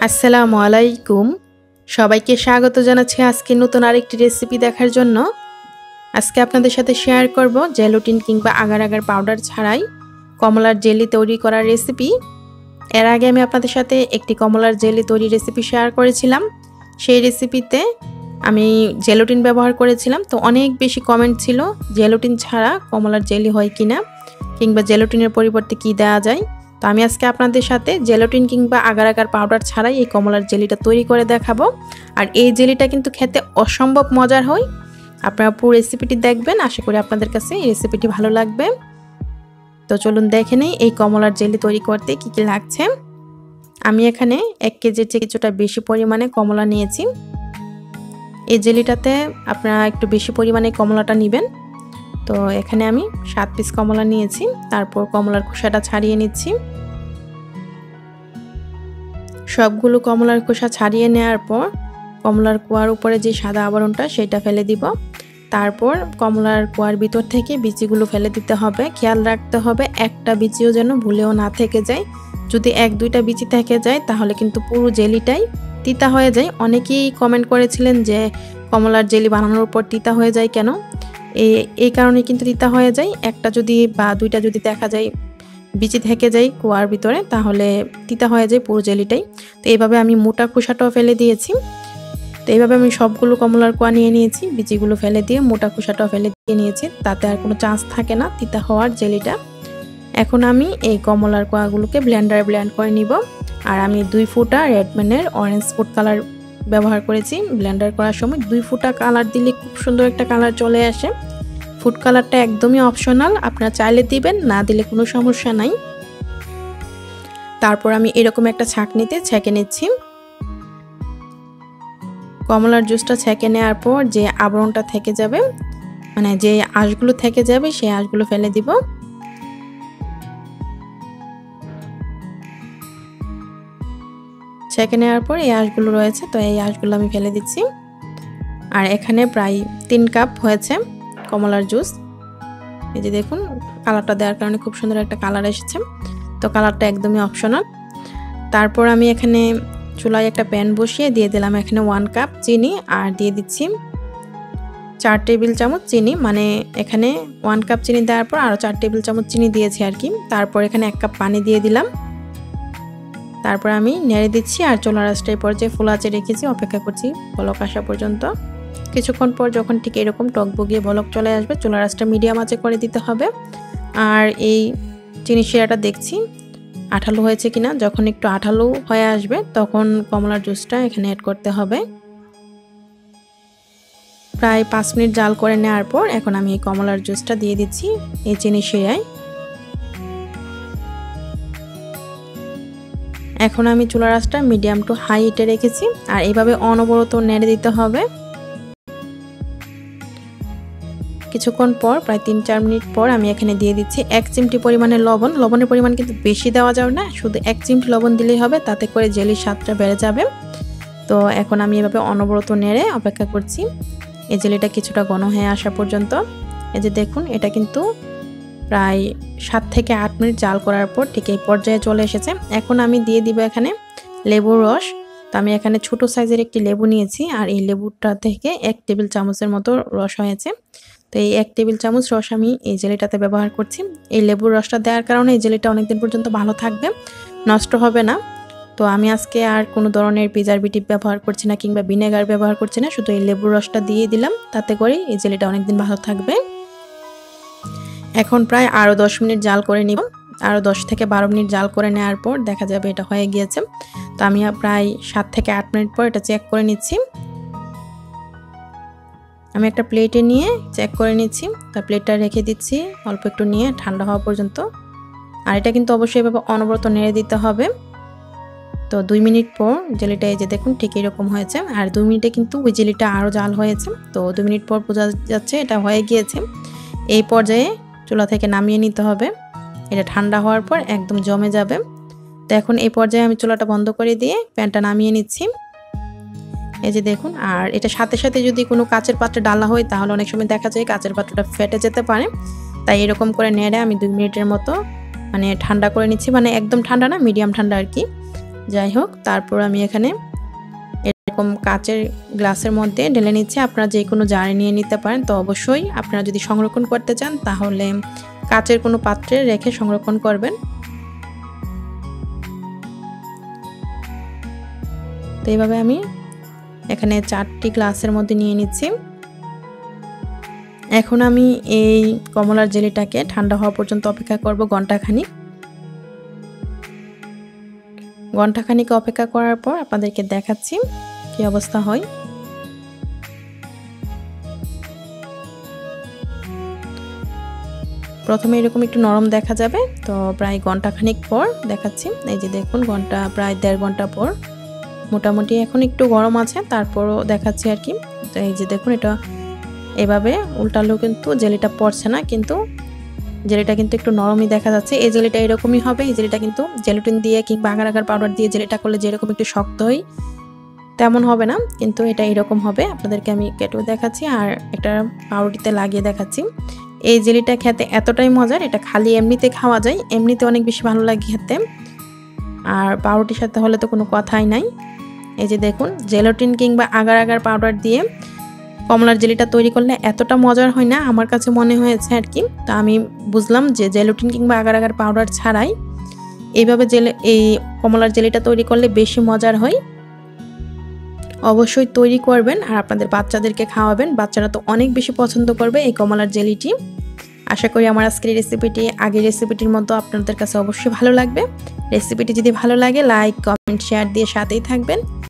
আসসালামু আলাইকুম। সবাইকে স্বাগত জানাচ্ছি আজকে নতুন আরেকটি রেসিপি দেখার জন্য। আজকে আপনাদের সাথে শেয়ার করব জেলাটিন কিংবা আগার আগার পাউডার ছাড়াই কমলার জেলি তৈরি করার রেসিপি। এর আগে আমি আপনাদের সাথে একটি কমলার জেলি তৈরি রেসিপি শেয়ার করেছিলাম। সেই রেসিপিতে আমি জেলাটিন ব্যবহার করেছিলাম, তো অনেক বেশি কমেন্ট ছিল জেলাটিন ছাড়া কমলার জেলি হয় কিনা কিংবা জেলাটিনের পরিবর্তে কি দেওয়া যায়। তো আমি আজকে আপনাদের সাথে জেলাটিন কিংবা আগার আগার পাউডার ছাড়াই এই কমলার জেলিটা তৈরি করে দেখাবো। আর এই জেলিটা কিন্তু খেতে অসম্ভব মজার হয়। আপনারা পুরো রেসিপিটি দেখবেন, আশা করি আপনাদের কাছে এই রেসিপিটি ভালো লাগবে। তো চলুন দেখে নেই এই কমলার জেলি তৈরি করতে কি কি লাগছে। আমি এখানে 1 কেজির চেয়ে কিছুটা বেশি পরিমাণে কমলা নিয়েছি। এই জেলিটাতে আপনারা একটু বেশি পরিমাণে কমলাটা নেবেন। তো এখানে আমি 7 পিস কমলা নিয়েছি। তারপর কমলার খোসাটা ছাড়িয়ে নিচ্ছি। সবগুলো কমলার খোসা ছাড়িয়ে নেওয়ার পর কমলার কোয়ার উপরে যে সাদা আবরণটা সেটা ফেলে দিব। তারপর কমলার কোয়ার ভিতর থেকে বিচিগুলো ফেলে দিতে হবে। খেয়াল রাখতে হবে একটা বিচিও যেন ভুলেও না থেকে যায়। যদি 1-2টা বিচি থেকে যায় তাহলে কিন্তু পুরো জেলিটাই তিতা হয়ে যায়। অনেকেই কমেন্ট করেছিলেন যে কমলার জেলি বানানোর পর তিতা হয়ে যায় কেন। এই কারণে কিন্তু তিতা হয়ে যায়। একটা যদি বা 2টা যদি দেখা যায় বিচি থেকে যায় কোয়ার ভিতরে তাহলে তিতা হয়ে যায় পুরো জেলিটাই। তো এইভাবে আমি মোটা খোসাটাও ফেলে দিয়েছি। তো এইভাবে আমি সবগুলো কমলার কোয়া নিয়ে নিয়েছি, বিচিগুলো ফেলে দিয়ে মোটা খোসাটাও ফেলে দিয়ে নিয়েছি, তাতে আর কোনো চান্স থাকে না তিতা হওয়ার জেলিটা। এখন আমি এই কমলার কোয়াগুলোকে ব্লেন্ডারে ব্লেন্ড করে নিব। আর আমি 2 ফোঁটা রেডম্যানের অরেঞ্জ ফুড কালার ব্যবহার করেছি। ব্লেন্ডার করার সময় 2 ফোঁটা কালার দিলে খুব সুন্দর একটা কালার চলে আসে। ফুড কালারটা একদমই অপশনাল, আপনারা চাইলে দিবেন, না দিলে কোনো সমস্যা নাই। তারপর আমি এরকম একটা ছাঁকনিতে ছেঁকে নিচ্ছি। কমলার জুসটা ছেঁকে নেওয়ার পর যে আবরণটা থেকে যাবে, মানে যে আঁশগুলো থেকে যাবে সেই আঁশগুলো ফেলে দিব। ছেঁকে নেওয়ার পর এই আঁশগুলো রয়েছে, তো এই আঁশগুলো আমি ফেলে দিচ্ছি। আর এখানে প্রায় 3 কাপ হয়েছে কমলার জুস। এই যে দেখুন কালারটা দেওয়ার কারণে খুব সুন্দর একটা কালার এসেছে। তো কালারটা একদমই অপশনাল। তারপর আমি এখানে চুলায় একটা প্যান বসিয়ে দিয়ে দিলাম এখানে 1 কাপ চিনি আর দিয়ে দিচ্ছি 4 টেবিল চামচ চিনি। মানে এখানে 1 কাপ চিনি দেওয়ার পর আরও 4 টেবিল চামচ চিনি দিয়েছি আর কি। তারপর এখানে 1 কাপ পানি দিয়ে দিলাম। তারপর আমি নেড়ে দিচ্ছি আর চুলার আঁচটা এই পর্যায়ে ফুল আঁচে রেখেছি, অপেক্ষা করছি বলক আসা পর্যন্ত। কিছুক্ষণ পর যখন ঠিক এরকম টকবগিয়ে বলক চলে আসবে চুলার আঁচটা মিডিয়াম আঁচে করে দিতে হবে। আর এই চিনি শিরাটা দেখছি আঠালো হয়েছে কিনা। যখন একটু আঠালো হয়ে আসবে তখন কমলার জুসটা এখানে অ্যাড করতে হবে। প্রায় 5 মিনিট জাল করে নেওয়ার পর এখন আমি এই কমলার জুসটা দিয়ে দিচ্ছি এই চিনি শিরায়। এখন আমি চুলার আঁচটা মিডিয়াম টু হাই হিটে রেখেছি আর এইভাবে অনবরত নেড়ে দিতে হবে। কিছুক্ষণ পর প্রায় 3-4 মিনিট পর আমি এখানে দিয়ে দিচ্ছি 1 চিমটি পরিমাণে লবণ। লবণের পরিমাণ কিন্তু বেশি দেওয়া যাবে না, শুধু 1 চিমটি লবণ দিলেই হবে, তাতে করে জেলির স্বাদটা বেড়ে যাবে। তো এখন আমি এভাবে অনবরত নেড়ে অপেক্ষা করছি এই জেলিটা কিছুটা ঘন হয়ে আসা পর্যন্ত। এই যে দেখুন এটা কিন্তু প্রায় 7 থেকে 8 মিনিট জাল করার পর ঠিক এই পর্যায়ে চলে এসেছে। এখন আমি দিয়ে দিব এখানে লেবুর রস। তো আমি এখানে ছোট সাইজের একটি লেবু নিয়েছি আর এই লেবুটা থেকে 1 টেবিল চামচের মতো রস হয়েছে। তো এই 1 টেবিল চামচ রস আমি এই জেলিটাতে ব্যবহার করছি। এই লেবুর রসটা দেওয়ার কারণে এই জেলিটা অনেকদিন পর্যন্ত ভালো থাকবে, নষ্ট হবে না। তো আমি আজকে আর কোনো ধরনের প্রিজারভেটিভ ব্যবহার করছি না কিংবা ভিনেগার ব্যবহার করছি না, শুধু এই লেবুর রসটা দিয়ে দিলাম, তাতে করে এই জেলিটা অনেকদিন ভালো থাকবে। এখন প্রায় আরও 10 মিনিট জাল করে নিব। আরও 10 থেকে 12 মিনিট জাল করে নেওয়ার পর দেখা যাবে এটা হয়ে গিয়েছে। তো আমি প্রায় 7 থেকে 8 মিনিট পর এটা চেক করে নিচ্ছি। আমি একটা প্লেটে নিয়ে চেক করে নিচ্ছি। তা প্লেটটা রেখে দিচ্ছি অল্প একটু নিয়ে ঠান্ডা হওয়া পর্যন্ত। আর এটা কিন্তু অবশ্যই এভাবে অনবরত নেড়ে দিতে হবে। তো 2 মিনিট পর জেলিটা এই যে দেখুন ঠিক এরকম হয়েছে। আর 2 মিনিটে কিন্তু ওই জেলিটা আরও জাল হয়েছে। তো 2 মিনিট পর বোঝা যাচ্ছে এটা হয়ে গিয়েছে। এই পর্যায়ে চুলা থেকে নামিয়ে নিতে হবে। এটা ঠান্ডা হওয়ার পর একদম জমে যাবে। তো এখন এই পর্যায়ে আমি চুলাটা বন্ধ করে দিয়ে প্যানটা নামিয়ে নিচ্ছি। এই যে দেখুন, আর এটা সাথে সাথে যদি কোনো কাচের পাত্রে ডালা হয় তাহলে অনেক সময় দেখা যায় কাচের পাত্রটা ফেটে যেতে পারে। তাই এরকম করে নেড়ে আমি 2 মিনিটের মতো মানে ঠান্ডা করে নিচ্ছি, মানে একদম ঠান্ডা না, মিডিয়াম ঠান্ডা আর কি। যাই হোক, তারপর আমি এখানে এরকম কাচের গ্লাসের মধ্যে ঢেলে নিচ্ছি। আপনারা যে কোনো জারে নিয়ে নিতে পারেন। তো অবশ্যই আপনারা যদি সংরক্ষণ করতে চান তাহলে কাচের কোনো পাত্রে রেখে সংরক্ষণ করবেন। তো এইভাবে আমি এখানে 4টি গ্লাসের মধ্যে নিয়ে নিচ্ছি। এখন আমি এই কমলার জেলিটাকে ঠান্ডা হওয়া পর্যন্ত অপেক্ষা করব ঘন্টাখানিক। ঘন্টাখানিক অপেক্ষা করার পর আপনাদেরকে দেখাচ্ছি কি অবস্থা হয়। প্রথমে এরকম একটু নরম দেখা যাবে, তো প্রায় ঘন্টাখানিক পর দেখাচ্ছি। এই যে দেখুন, প্রায় 1.5 ঘন্টা পর মোটামুটি এখন একটু গরম আছে, তারপরও দেখাচ্ছি আর কি। তো এই যে দেখুন, এটা এভাবে উল্টালেও কিন্তু জেলিটা পড়ছে না, কিন্তু জেলিটা কিন্তু একটু নরমই দেখা যাচ্ছে। এই জেলিটা এরকমই হবে। এই জেলিটা কিন্তু জেলাটিন দিয়ে কিংবা আগার আগার পাউডার দিয়ে জেলিটা করলে যেরকম একটু শক্ত হয় তেমন হবে না, কিন্তু এটা এরকম হবে। আপনাদেরকে আমি কেটেও দেখাচ্ছি আর একটা পাউরুটিতে লাগিয়ে দেখাচ্ছি। এই জেলিটা খেতে এতটাই মজার, এটা খালি এমনিতে খাওয়া যায়, এমনিতে অনেক বেশি ভালো লাগে খেতে, আর পাউরুটির সাথে হলে তো কোনো কথাই নাই। এই যে দেখুন, জেলাটিন কিংবা আগার আগার পাউডার দিয়ে কমলার জেলিটা তৈরি করলে এতটা মজার হয় না, আমার কাছে মনে হয়েছে আর কি। তো আমি বুঝলাম যে জেলাটিন কিংবা আগার আগার পাউডার ছাড়াই এইভাবে এই কমলার জেলিটা তৈরি করলে বেশি মজার হয়। অবশ্যই তৈরি করবেন আর আপনাদের বাচ্চাদেরকে খাওয়াবেন, বাচ্চারা তো অনেক বেশি পছন্দ করবে এই কমলার জেলিটি। আশা করি আমার আজকের রেসিপিটি আগের রেসিপিটির মতো আপনাদের কাছে অবশ্যই ভালো লাগবে। রেসিপিটি যদি ভালো লাগে লাইক, কমেন্ট, শেয়ার দিয়ে সাথেই থাকবেন।